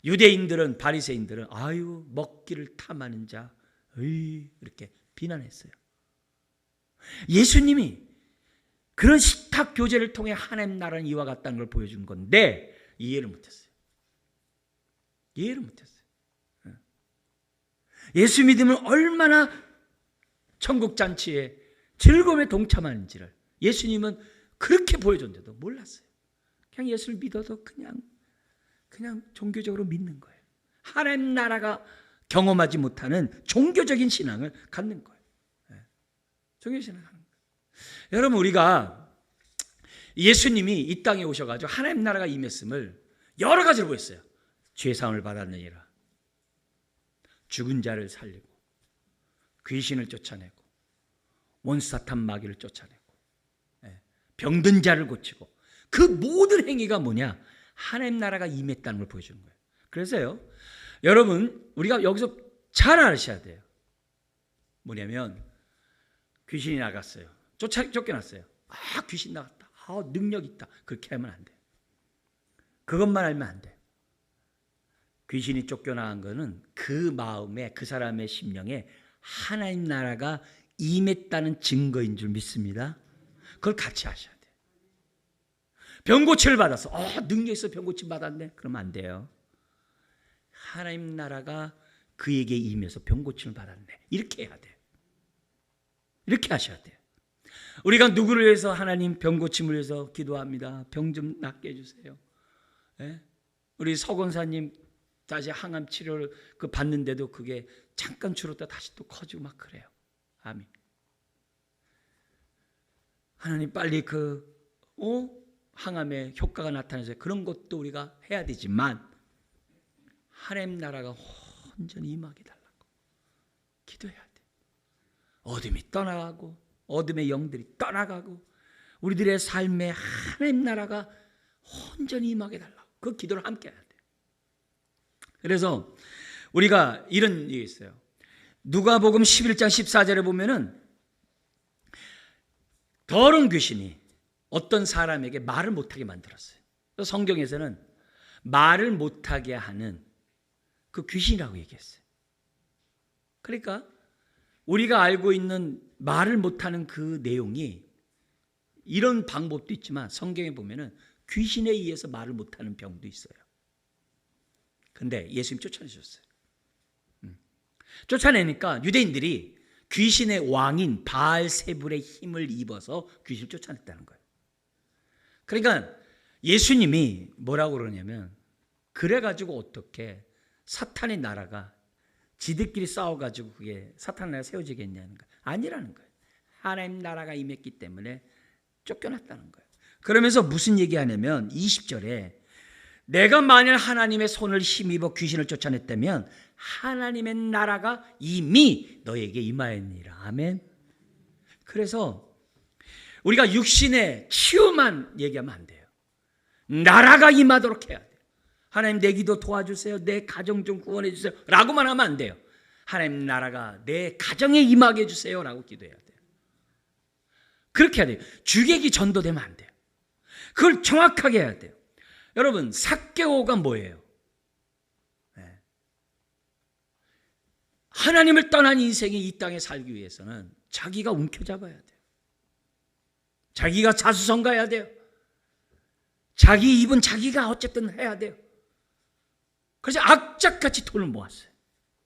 유대인들은, 바리새인들은 아유 먹기를 탐하는 자, 이렇게 비난했어요. 예수님이 그런 식탁 교제를 통해 하나님 나라는 이와 같다는 걸 보여준 건데 이해를 못했어요. 예수 믿으면 얼마나 천국 잔치에 즐거움에 동참하는지를 예수님은 그렇게 보여줬는데도 몰랐어요. 그냥 예수를 믿어도 그냥 종교적으로 믿는 거예요. 하나님 나라가 경험하지 못하는 종교적인 신앙을 갖는 거예요. 종교적인 신앙을 갖는 거예요. 여러분, 우리가 예수님이 이 땅에 오셔가지고 하나님 나라가 임했음을 여러 가지로 보였어요. 죄사함을 받았느니라, 죽은 자를 살리고, 귀신을 쫓아내고, 원수 사탄 마귀를 쫓아내고 병든 자를 고치고 그 모든 행위가 뭐냐? 하나님 나라가 임했다는 걸 보여주는 거예요. 그래서요, 여러분 우리가 여기서 잘 아셔야 돼요. 뭐냐면 귀신이 나갔어요. 쫓겨났어요. 아, 귀신 나갔다. 아, 능력 있다. 그렇게 하면 안 돼요. 그것만 알면 안 돼요. 귀신이 쫓겨나간 거는 그 마음에, 그 사람의 심령에 하나님 나라가 임했다는 증거인 줄 믿습니다. 그걸 같이 하셔야 돼요. 병 고침을 받았어. 능력 있어, 병 고침 받았네. 그러면 안 돼요. 하나님 나라가 그에게 임해서 병 고침을 받았네. 이렇게 해야 돼요. 이렇게 하셔야 돼요. 우리가 누구를 위해서 하나님 병 고침을 위해서 기도합니다. 병 좀 낫게 해주세요. 우리 서 권사님 다시 항암 치료를 받는데도 그게 잠깐 줄었다 다시 또 커지고 막 그래요. 아멘. 하나님 빨리 항암에 효과가 나타나서 그런 것도 우리가 해야 되지만 하나님 나라가 온전히 임하게 달라고 기도해야 돼. 어둠이 떠나가고 어둠의 영들이 떠나가고 우리들의 삶에 하나님 나라가 온전히 임하게 달라고 그 기도를 함께 해야 돼. 그래서 우리가 이런 얘기 있어요. 누가복음 11장 14절에 보면은 더러운 귀신이 어떤 사람에게 말을 못하게 만들었어요. 성경에서는 말을 못하게 하는 그 귀신이라고 얘기했어요. 그러니까 우리가 알고 있는 말을 못하는 그 내용이 이런 방법도 있지만 성경에 보면은 귀신에 의해서 말을 못하는 병도 있어요. 근데 예수님 쫓아내셨어요. 쫓아내니까 유대인들이 귀신의 왕인 바알세불의 힘을 입어서 귀신을 쫓아냈다는 거예요. 그러니까 예수님이 뭐라고 그러냐면 그래가지고 어떻게 사탄의 나라가 지들끼리 싸워가지고 그게 사탄의 나라가 세워지겠냐는 거예요. 아니라는 거예요. 하나님 나라가 임했기 때문에 쫓겨났다는 거예요. 그러면서 무슨 얘기하냐면 20절에 내가 만일 하나님의 손을 힘입어 귀신을 쫓아냈다면 하나님의 나라가 이미 너에게 임하였느니라. 아멘. 그래서 우리가 육신의 치유만 얘기하면 안 돼요. 나라가 임하도록 해야 돼요. 하나님 내 기도 도와주세요. 내 가정 좀 구원해 주세요. 라고만 하면 안 돼요. 하나님 나라가 내 가정에 임하게 해주세요. 라고 기도해야 돼요. 그렇게 해야 돼요. 주객이 전도되면 안 돼요. 그걸 정확하게 해야 돼요. 여러분 삭개오가 뭐예요? 하나님을 떠난 인생이 이 땅에 살기 위해서는 자기가 움켜잡아야 돼요. 자기가 자수성가해야 돼요. 자기 입은 자기가 어쨌든 해야 돼요. 그래서 악착같이 돈을 모았어요.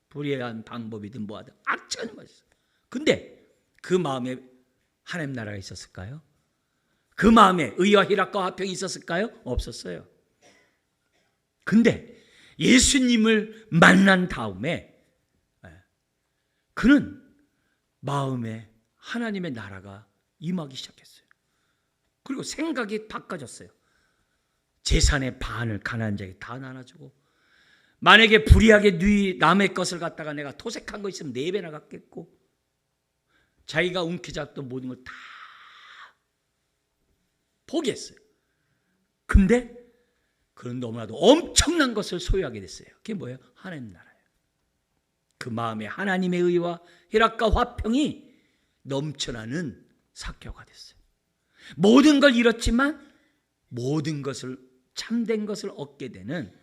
불의한 방법이든 뭐하든 악착같이 모았어요. 근데 그 마음에 하나님 나라가 있었을까요? 그 마음에 의와 희락과 화평이 있었을까요? 없었어요. 근데 예수님을 만난 다음에 그는 마음에 하나님의 나라가 임하기 시작했어요. 그리고 생각이 바꿔졌어요. 재산의 반을 가난한 자에게 다 나눠주고 만약에 불의하게 남의 것을 갖다가 내가 토색한 거 있으면 4배나 갖겠고 자기가 움켜잡던 모든 걸 다 포기했어요. 근데 그는 너무나도 엄청난 것을 소유하게 됐어요. 그게 뭐예요? 하나님 나라예요. 그 마음에 하나님의 의와 희락과 화평이 넘쳐나는 삭개오가 됐어요. 모든 걸 잃었지만 모든 것을 참된 것을 얻게 되는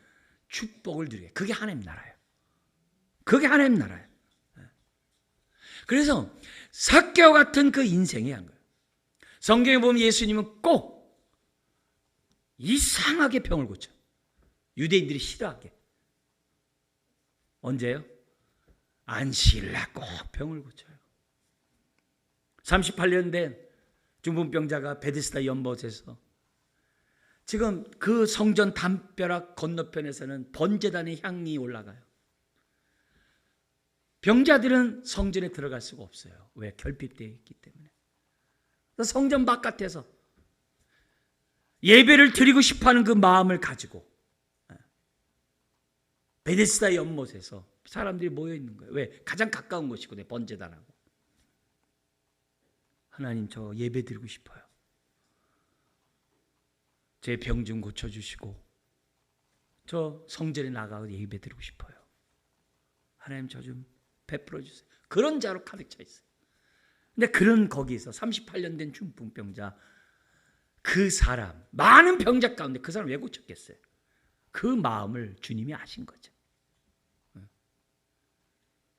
축복을 누리게. 그게 하나님 나라예요. 그게 하나님 나라예요. 그래서 삭개오 같은 그 인생이 한 거예요. 성경에 보면 예수님은 꼭 이상하게 병을 고쳐. 유대인들이 싫어하게. 언제요? 안식일날 꼭 병을 고쳐요. 38년 된 중풍병자가 베데스다 연못에서 지금 그 성전 담벼락 건너편에서는 번제단의 향이 올라가요. 병자들은 성전에 들어갈 수가 없어요. 왜? 결핍되어 있기 때문에. 성전 바깥에서 예배를 드리고 싶어하는 그 마음을 가지고 베데스다 연못에서 사람들이 모여 있는 거예요. 왜? 가장 가까운 곳이거든요. 번제단하고. 하나님 저 예배 드리고 싶어요. 제 병 좀 고쳐주시고 저 성전에 나가서 예배 드리고 싶어요. 하나님 저 좀 베풀어 주세요. 그런 자로 가득 차 있어요. 근데 그런 거기서 38년 된 중풍병자 그 사람 많은 병자 가운데 그 사람 왜 고쳤겠어요? 그 마음을 주님이 아신 거죠.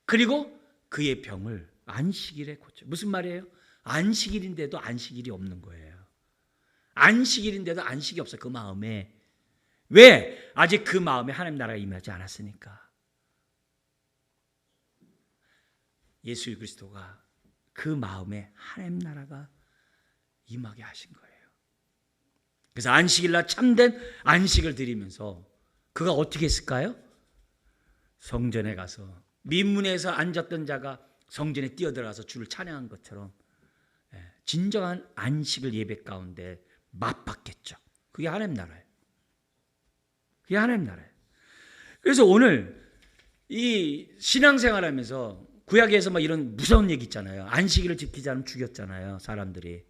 그리고 그의 병을 안식일에 고쳐. 무슨 말이에요? 안식일인데도 안식일이 없는 거예요. 안식일인데도 안식이 없어 그 마음에. 왜? 아직 그 마음에 하나님 나라가 임하지 않았으니까. 예수 그리스도가 그 마음에 하나님 나라가 임하게 하신 거예요. 그래서 안식일날 참된 안식을 드리면서 그가 어떻게 했을까요? 성전에 가서 민문에서 앉았던 자가 성전에 뛰어들어가서 주를 찬양한 것처럼 진정한 안식을 예배 가운데 맛봤겠죠. 그게 하나님 나라예요. 그게 하나님 나라예요. 그래서 오늘 이 신앙생활하면서 구약에서 막 이런 무서운 얘기 있잖아요. 안식일을 지키지 않으면 죽였잖아요. 사람들이.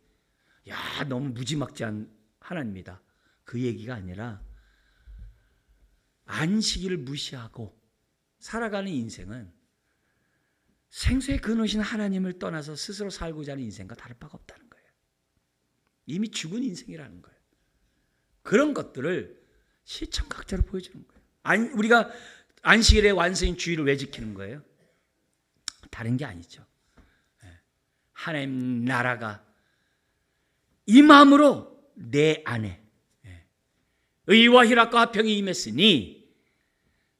야, 너무 무지막지한 하나님이다. 그 얘기가 아니라 안식일을 무시하고 살아가는 인생은 생수의 근원이신 하나님을 떠나서 스스로 살고자 하는 인생과 다를 바가 없다는 거예요. 이미 죽은 인생이라는 거예요. 그런 것들을 시청각자로 보여주는 거예요. 우리가 안식일의 완성인 주일을 왜 지키는 거예요? 다른 게 아니죠. 하나님 나라가 임함으로 내 안에 의와 희락과 화평이 임했으니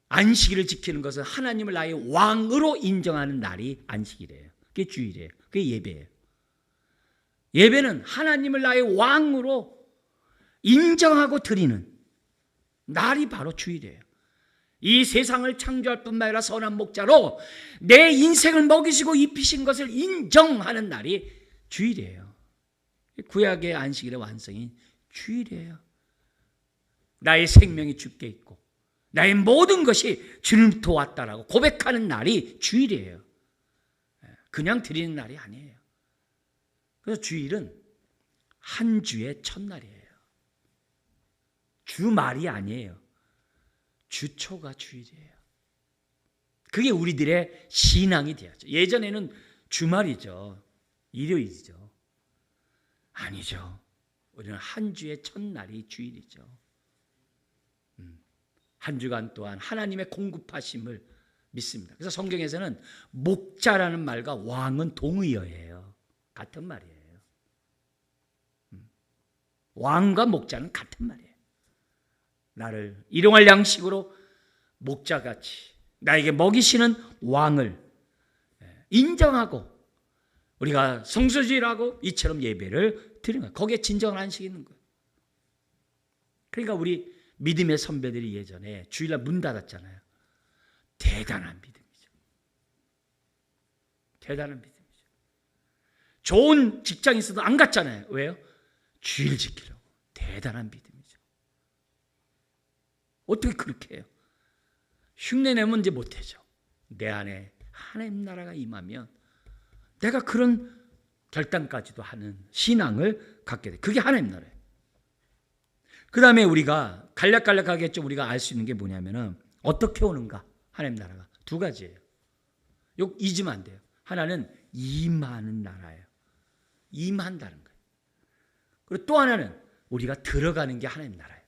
안식일을 지키는 것은 하나님을 나의 왕으로 인정하는 날이 안식일이에요. 그게 주일이에요. 그게 예배예요. 예배는 하나님을 나의 왕으로 인정하고 드리는 날이 바로 주일이에요. 이 세상을 창조할 뿐만 아니라 선한 목자로 내 인생을 먹이시고 입히신 것을 인정하는 날이 주일이에요. 구약의 안식일의 완성이 주일이에요. 나의 생명이 주께 있고 나의 모든 것이 주님부터 왔다라고 고백하는 날이 주일이에요. 그냥 드리는 날이 아니에요. 그래서 주일은 한 주의 첫날이에요. 주말이 아니에요. 주초가 주일이에요. 그게 우리들의 신앙이 되었죠. 예전에는 주말이죠. 일요일이죠. 아니죠. 우리는 한 주의 첫날이 주일이죠. 한 주간 동안 하나님의 공급하심을 믿습니다. 그래서 성경에서는 목자라는 말과 왕은 동의어예요. 같은 말이에요. 왕과 목자는 같은 말이에요. 나를 일용할 양식으로 목자같이 나에게 먹이시는 왕을 인정하고 우리가 성소주의라고 이처럼 예배를 드리는 거예요. 거기에 진정한 안식이 있는 거예요. 그러니까 우리 믿음의 선배들이 예전에 주일날 문 닫았잖아요. 대단한 믿음이죠. 대단한 믿음이죠. 좋은 직장이 있어도 안 갔잖아요. 왜요? 주일 지키려고. 대단한 믿음이죠. 어떻게 그렇게 해요? 흉내 내면 이제 못하죠. 내 안에 하나님 나라가 임하면 내가 그런 결단까지도 하는 신앙을 갖게 돼. 그게 하나님 나라예요. 그 다음에 우리가 간략간략하게 좀 우리가 알 수 있는 게 뭐냐면은 어떻게 오는가? 하나님 나라가 두 가지예요. 요 잊으면 안 돼요. 하나는 임하는 나라예요. 임한다는 거예요. 그리고 또 하나는 우리가 들어가는 게 하나님 나라예요.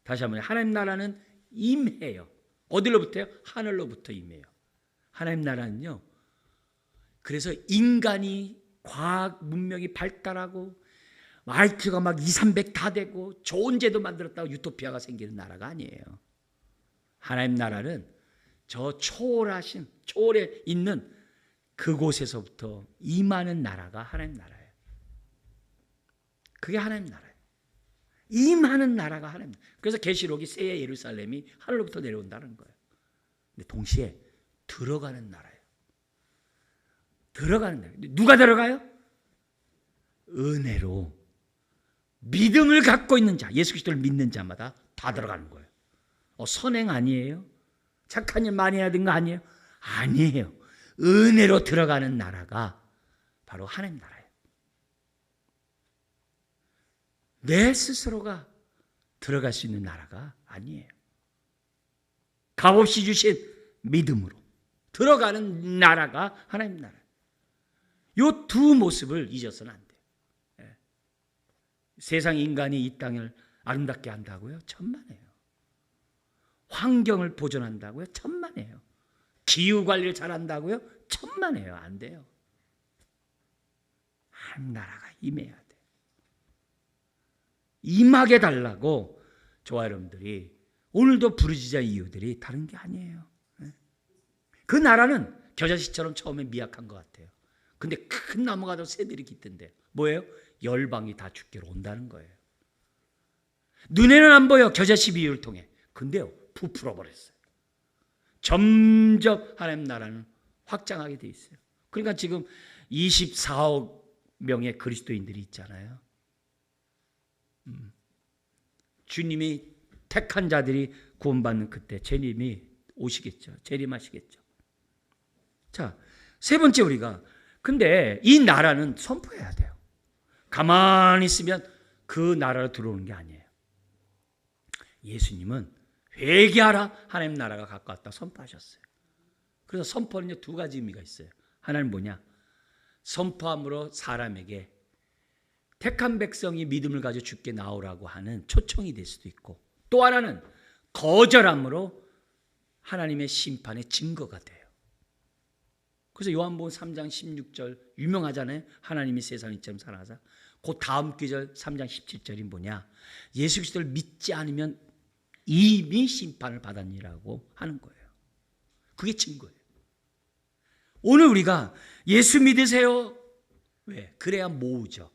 다시 한번 하나님 나라는 임해요. 어디로부터요? 하늘로부터 임해요. 하나님 나라는요. 그래서 인간이 과학 문명이 발달하고 IQ가 막 2, 300 다 되고 좋은 제도 만들었다고 유토피아가 생기는 나라가 아니에요. 하나님 나라는 저 초월하신 초월에 있는 그곳에서부터 임하는 나라가 하나님 나라예요. 그게 하나님 나라예요. 임하는 나라가 하나님. 그래서 계시록이 새 예루살렘이 하늘로부터 내려온다는 거예요. 근데 동시에 들어가는 나라예요. 들어가는 나라. 누가 들어가요? 은혜로 믿음을 갖고 있는 자, 예수 그리스도를 믿는 자마다 다 들어가는 거예요. 선행 아니에요? 착한 일 많이 해야 되는 거 아니에요? 아니에요. 은혜로 들어가는 나라가 바로 하나님 나라예요. 내 스스로가 들어갈 수 있는 나라가 아니에요. 값없이 주신 믿음으로 들어가는 나라가 하나님 나라. 이 두 모습을 잊어서는 안 돼요. 세상 인간이 이 땅을 아름답게 한다고요? 천만에요. 환경을 보존한다고요? 천만에요. 기후 관리를 잘한다고요? 천만에요. 안 돼요. 하나님 나라가 임해야 돼요. 임하게 달라고 저와 여러분들이 오늘도 부르짖은 이유들이 다른 게 아니에요. 그 나라는 겨자씨처럼 처음에 미약한 것 같아요. 근데 큰 나무가 더 새들이 깃든데 뭐예요? 열방이 다 주께로 온다는 거예요. 눈에는 안 보여, 겨자씨 비유를 통해. 근데요, 부풀어 버렸어요. 점점 하나님 나라는 확장하게 돼 있어요. 그러니까 지금 24억 명의 그리스도인들이 있잖아요. 주님이 택한 자들이 구원받는 그때 재림이 오시겠죠. 재림하시겠죠. 자, 세 번째 우리가 근데 이 나라는 선포해야 돼요. 가만히 있으면 그 나라로 들어오는 게 아니에요. 예수님은 회개하라, 하나님 나라가 가까웠다 선포하셨어요. 그래서 선포는 두 가지 의미가 있어요. 하나는 뭐냐? 선포함으로 사람에게 택한 백성이 믿음을 가지고 주께 나오라고 하는 초청이 될 수도 있고, 또 하나는 거절함으로 하나님의 심판의 증거가 돼요. 그래서 요한복음 3장 16절 유명하잖아요. 하나님이 세상을 이처럼 사랑하사. 그 다음 구절 3장 17절이 뭐냐? 예수 그리스도를 믿지 않으면 이미 심판을 받았니라고 하는 거예요. 그게 증거예요. 오늘 우리가 예수 믿으세요. 왜? 그래야 모으죠.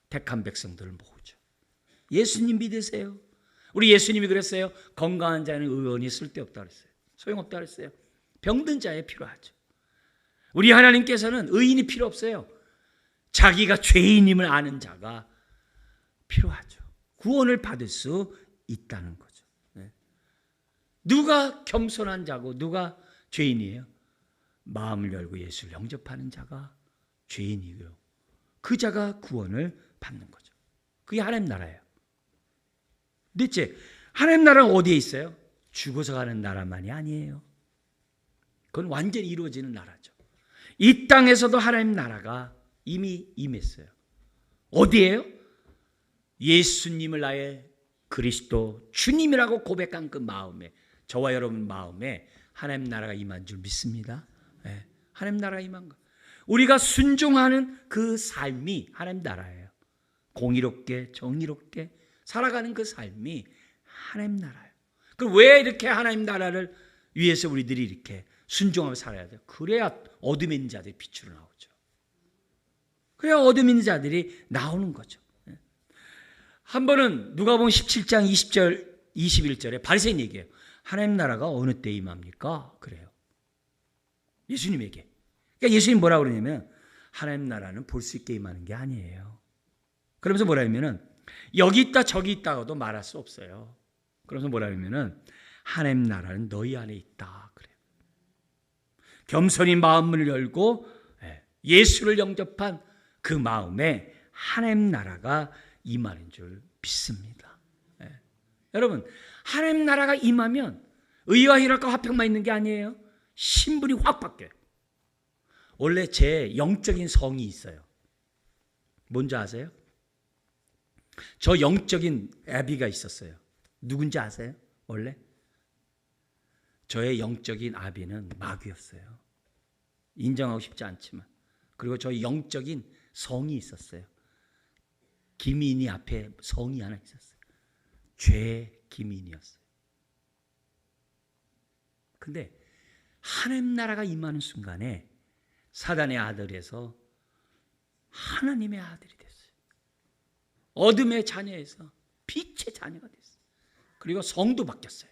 택한 백성들을 모으죠. 예수님 믿으세요. 우리 예수님이 그랬어요. 건강한 자는 의원이 쓸데없다 그랬어요. 소용없다 그랬어요. 병든 자에 필요하죠. 우리 하나님께서는 의인이 필요 없어요. 자기가 죄인임을 아는 자가 필요하죠. 구원을 받을 수 있다는 거죠. 누가 겸손한 자고 누가 죄인이에요? 마음을 열고 예수를 영접하는 자가 죄인이고요. 그 자가 구원을 받는 거죠. 그게 하나님 나라예요. 넷째, 하나님 나라는 어디에 있어요? 죽어서 가는 나라만이 아니에요. 그건 완전히 이루어지는 나라죠. 이 땅에서도 하나님 나라가 이미 임했어요. 어디에요? 예수님을 나의 그리스도 주님이라고 고백한 그 마음에, 저와 여러분 마음에 하나님 나라가 임한 줄 믿습니다. 네, 하나님 나라가 임한 거. 우리가 순종하는 그 삶이 하나님 나라예요. 공의롭게 정의롭게 살아가는 그 삶이 하나님 나라예요. 그럼 왜 이렇게 하나님 나라를 위해서 우리들이 이렇게 순종하며 살아야 돼요? 그래야 어둠에 있는 자들이 빛으로 나오죠. 그래야 어둠에 있는 자들이 나오는 거죠. 한 번은 누가복음 17장 20절 21절에 바리새인 얘기해요. 하나님 나라가 어느 때 임합니까? 그래요. 예수님에게. 그러니까 예수님 뭐라고 그러냐면 하나님 나라는 볼 수 있게 임하는 게 아니에요. 그러면서 뭐라 하면은 여기 있다 저기 있다고도 말할 수 없어요. 그러면서 뭐라 하면은 하나님 나라는 너희 안에 있다 그래요. 겸손히 마음을 열고 예수를 영접한 그 마음에 하나님 나라가 임하는 줄 믿습니다. 여러분, 하나님 나라가 임하면 의와 희락과 화평만 있는 게 아니에요. 신분이 확 바뀌어요. 원래 제 영적인 성이 있어요. 뭔지 아세요? 저 영적인 아비가 있었어요. 누군지 아세요? 원래? 저의 영적인 아비는 마귀였어요. 인정하고 싶지 않지만. 그리고 저의 영적인 성이 있었어요. 김인희 앞에 성이 하나 있었어요. 죄김인이었어요. 근데 하나님 나라가 임하는 순간에 사단의 아들에서 하나님의 아들이 됐어요. 어둠의 자녀에서 빛의 자녀가 됐어요. 그리고 성도 바뀌었어요.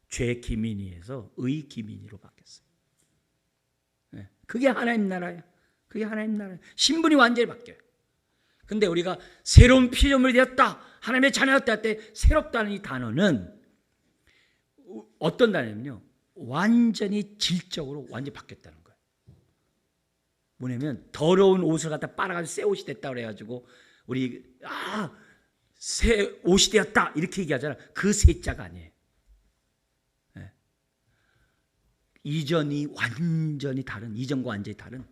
죄김인이에서 의김인이로 바뀌었어요. 그게 하나님 나라예요. 그게 하나님 나라예요. 신분이 완전히 바뀌어요. 근데 우리가 새로운 피조물이 되었다, 하나님의 자녀였다 할 때 새롭다는 이 단어는 어떤 단어냐면요, 완전히 질적으로 완전히 바뀌었다는 거예요. 뭐냐면 더러운 옷을 갖다 빨아가지고 새 옷이 됐다 그래가지고 우리 새 옷이 되었다 이렇게 얘기하잖아. 그 새자가 아니에요. 네. 이전이 완전히 다른, 이전과 완전히 다른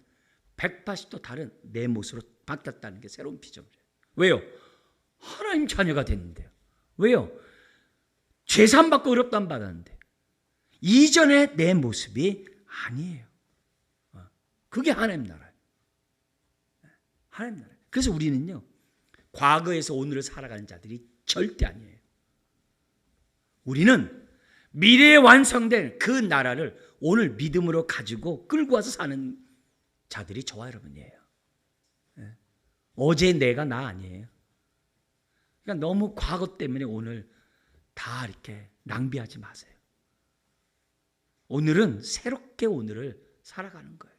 180도 다른 내 모습으로 바뀌었다는 게 새로운 피조물이에요. 왜요? 하나님 자녀가 됐는데요. 왜요? 죄산 받고 의롭다 안 받았는데 이전의 내 모습이 아니에요. 그게 하나님 나라예요. 하나님 나라. 그래서 우리는요, 과거에서 오늘을 살아가는 자들이 절대 아니에요. 우리는 미래에 완성된 그 나라를 오늘 믿음으로 가지고 끌고 와서 사는 자들이 저와 여러분이에요. 어제 내가 나 아니에요. 그러니까 너무 과거 때문에 오늘 다 이렇게 낭비하지 마세요. 오늘은 새롭게 오늘을 살아가는 거예요.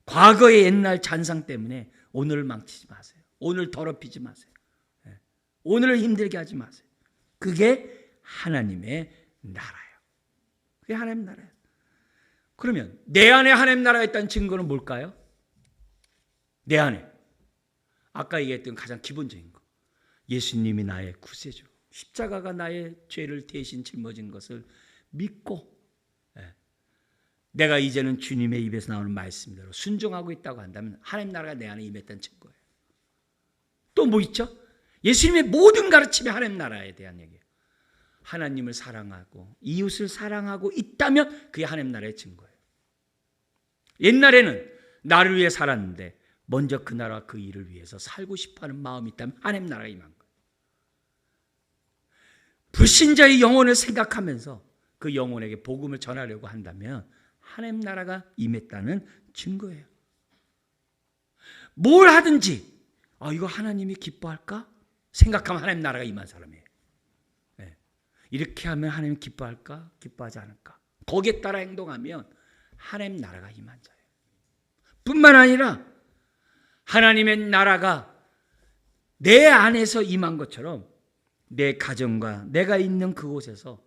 과거의 옛날 잔상 때문에 오늘을 망치지 마세요. 오늘 더럽히지 마세요. 오늘을 힘들게 하지 마세요. 그게 하나님의 나라예요. 그게 하나님 나라예요. 그러면 내 안에 하나님 나라가 있다는 증거는 뭘까요? 내 안에 아까 얘기했던 가장 기본적인 거, 예수님이 나의 구세주, 십자가가 나의 죄를 대신 짊어진 것을 믿고 내가 이제는 주님의 입에서 나오는 말씀대로 순종하고 있다고 한다면 하나님 나라가 내 안에 임했다는 증거예요. 또 뭐 있죠? 예수님의 모든 가르침이 하나님 나라에 대한 얘기예요. 하나님을 사랑하고 이웃을 사랑하고 있다면 그게 하나님 나라의 증거예요. 옛날에는 나를 위해 살았는데 먼저 그 나라와 그 일을 위해서 살고 싶어하는 마음이 있다면 하나님 나라가 임한 거예요. 불신자의 영혼을 생각하면서 그 영혼에게 복음을 전하려고 한다면 하나님 나라가 임했다는 증거예요. 뭘 하든지 이거 하나님이 기뻐할까? 생각하면 하나님 나라가 임한 사람이에요. 이렇게 하면 하나님 기뻐할까? 기뻐하지 않을까? 거기에 따라 행동하면 하나님 나라가 임한 자예요. 뿐만 아니라 하나님의 나라가 내 안에서 임한 것처럼 내 가정과 내가 있는 그곳에서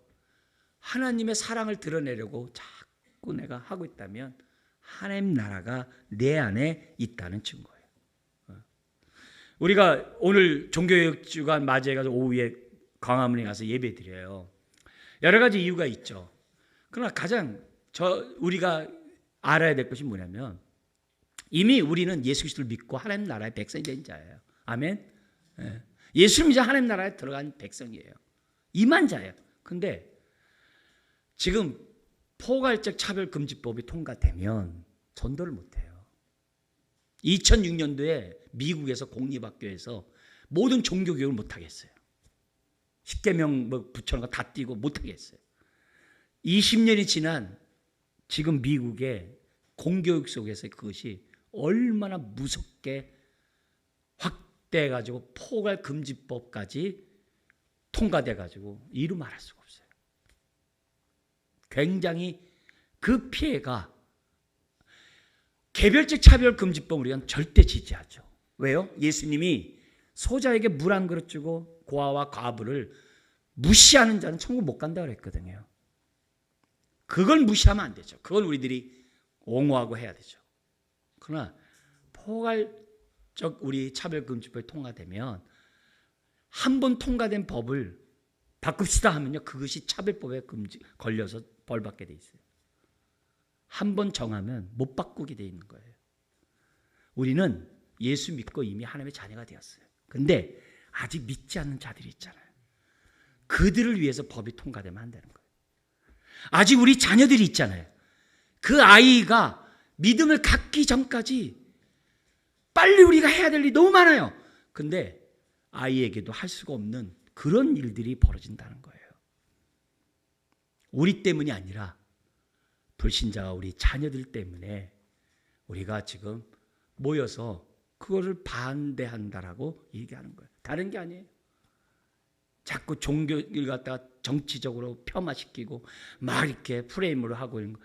하나님의 사랑을 드러내려고 자꾸 내가 하고 있다면 하나님 나라가 내 안에 있다는 증거예요. 우리가 오늘 종교개혁주간 맞이해가지고 오후에 광화문에 가서 예배 드려요. 여러 가지 이유가 있죠. 그러나 가장 우리가 알아야 될 것이 뭐냐면 이미 우리는 예수 그리스도를 믿고 하나님 나라의 백성이 된 자예요. 아멘. 예수님이 이제 하나님 나라에 들어간 백성이에요. 임한 자예요. 근데 지금 포괄적 차별금지법이 통과되면 전도를 못해요. 2006년도에 미국에서 공립학교에서 모든 종교교육을 못하겠어요. 10계명 붙여놓은 거 다 띄고 못하겠어요. 20년이 지난 지금 미국의 공교육 속에서 그것이 얼마나 무섭게 확대해가지고 포괄금지법까지 통과돼가지고 이루 말할 수가 없어요. 굉장히 그 피해가 개별적 차별금지법 우리가 절대 지지하죠. 왜요? 예수님이 소자에게 물 한 그릇 주고 고아와 과부를 무시하는 자는 천국 못 간다고 그랬거든요. 그걸 무시하면 안 되죠. 그건 우리들이 옹호하고 해야 되죠. 그러나 포괄적 우리 차별금지법이 통과되면 한 번 통과된 법을 바꿉시다 하면요, 그것이 차별법에 걸려서 벌받게 돼 있어요. 한 번 정하면 못 바꾸게 돼 있는 거예요. 우리는 예수 믿고 이미 하나님의 자녀가 되었어요. 근데 아직 믿지 않는 자들이 있잖아요. 그들을 위해서 법이 통과되면 안 되는 거예요. 아직 우리 자녀들이 있잖아요. 그 아이가 믿음을 갖기 전까지 빨리 우리가 해야 될 일이 너무 많아요. 근데 아이에게도 할 수가 없는 그런 일들이 벌어진다는 거예요. 우리 때문이 아니라 불신자와 우리 자녀들 때문에 우리가 지금 모여서 그거를 반대한다라고 얘기하는 거예요. 다른 게 아니에요. 자꾸 종교를 갖다가 정치적으로 폄하시키고 막 이렇게 프레임으로 하고 있는 거.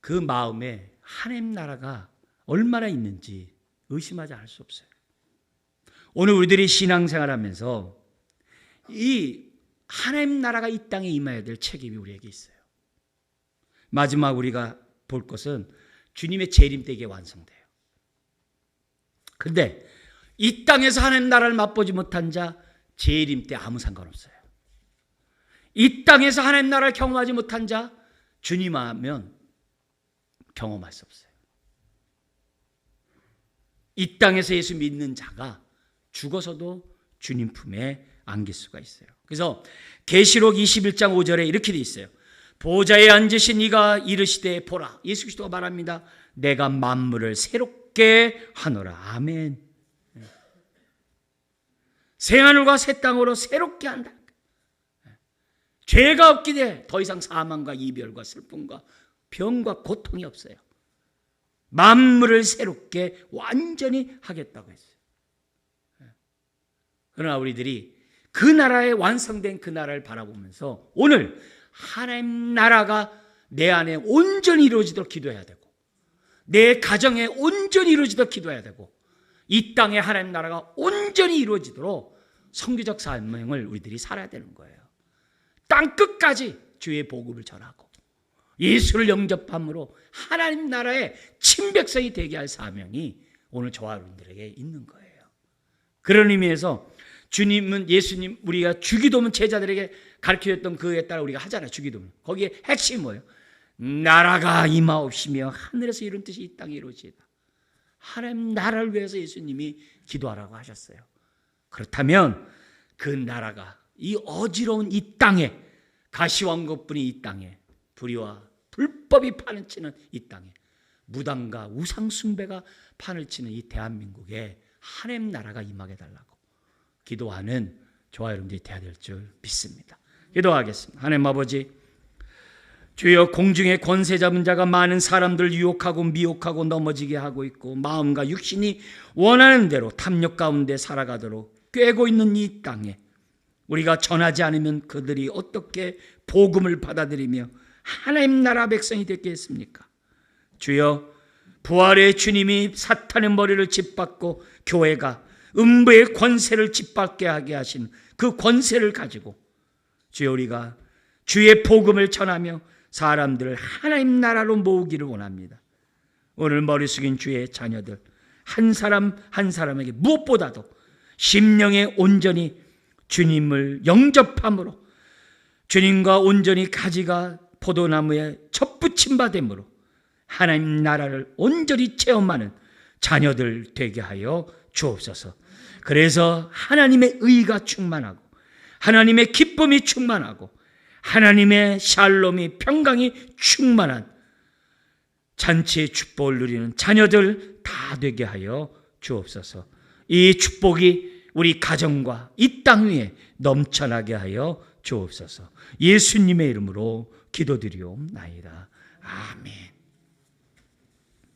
그 마음에 하나님 나라가 얼마나 있는지 의심하지 않을 수 없어요. 오늘 우리들이 신앙생활하면서 이 하나님 나라가 이 땅에 임해야 될 책임이 우리에게 있어요. 마지막 우리가 볼 것은 주님의 재림 때 이게 완성돼요. 그런데 이 땅에서 하나님 나라를 맛보지 못한 자 재림 때 아무 상관없어요. 이 땅에서 하나님 나라를 경험하지 못한 자 주님 하면 경험할 수 없어요. 이 땅에서 예수 믿는 자가 죽어서도 주님 품에 안길 수가 있어요. 그래서 계시록 21장 5절에 이렇게 돼 있어요. 보좌에 앉으신 이가 이르시되 보라, 예수 그리스도가 말합니다. 내가 만물을 새롭게 하노라. 아멘. 새하늘과 새 땅으로 새롭게 한다. 죄가 없기 때문에 더 이상 사망과 이별과 슬픔과 병과 고통이 없어요. 만물을 새롭게 완전히 하겠다고 했어요. 그러나 우리들이 그 나라에 완성된 그 나라를 바라보면서 오늘 하나님 나라가 내 안에 온전히 이루어지도록 기도해야 되고, 내 가정에 온전히 이루어지도록 기도해야 되고, 이 땅에 하나님 나라가 온전히 이루어지도록 선교적 사명을 우리들이 살아야 되는 거예요. 땅 끝까지 주의 복음을 전하고 예수를 영접함으로 하나님 나라의 친백성이 되게 할 사명이 오늘 저와 여러분들에게 있는 거예요. 그런 의미에서 주님은, 예수님, 우리가 주기도문 제자들에게 가르쳐줬던 그에 따라 우리가 하잖아요. 주기도문. 거기에 핵심이 뭐예요? 나라가 임하옵시며 하늘에서 이룬 뜻이 이 땅에 이루어지이다. 하나님 나라를 위해서 예수님이 기도하라고 하셨어요. 그렇다면 그 나라가 이 어지러운 이 땅에, 가시왕국뿐이 이 땅에, 불의와 불법이 판을 치는 이 땅에, 무당과 우상숭배가 판을 치는 이 대한민국에 하나님 나라가 임하게 달라고 기도하는 저와 여러분들이 되어야 될 줄 믿습니다. 기도하겠습니다. 하나님 아버지, 주여, 공중의 권세 잡은 자가 많은 사람들 유혹하고 미혹하고 넘어지게 하고 있고, 마음과 육신이 원하는 대로 탐욕 가운데 살아가도록 꿰고 있는 이 땅에 우리가 전하지 않으면 그들이 어떻게 복음을 받아들이며 하나님 나라 백성이 됐겠습니까? 주여, 부활의 주님이 사탄의 머리를 짓밟고 교회가 음부의 권세를 짓밟게 하게 하신 그 권세를 가지고 주여, 우리가 주의 복음을 전하며 사람들을 하나님 나라로 모으기를 원합니다. 오늘 머리 숙인 주의 자녀들 한 사람 한 사람에게 무엇보다도 심령에 온전히 주님을 영접함으로, 주님과 온전히 가지가 포도나무에 젖붙임 바됨으로 하나님 나라를 온전히 체험하는 자녀들 되게 하여 주옵소서. 그래서 하나님의 의가 충만하고 하나님의 기쁨이 충만하고 하나님의 샬롬이, 평강이 충만한 잔치의 축복을 누리는 자녀들 다 되게 하여 주옵소서. 이 축복이 우리 가정과 이 땅 위에 넘쳐나게 하여 주옵소서. 예수님의 이름으로 기도드리옵나이다. 아멘.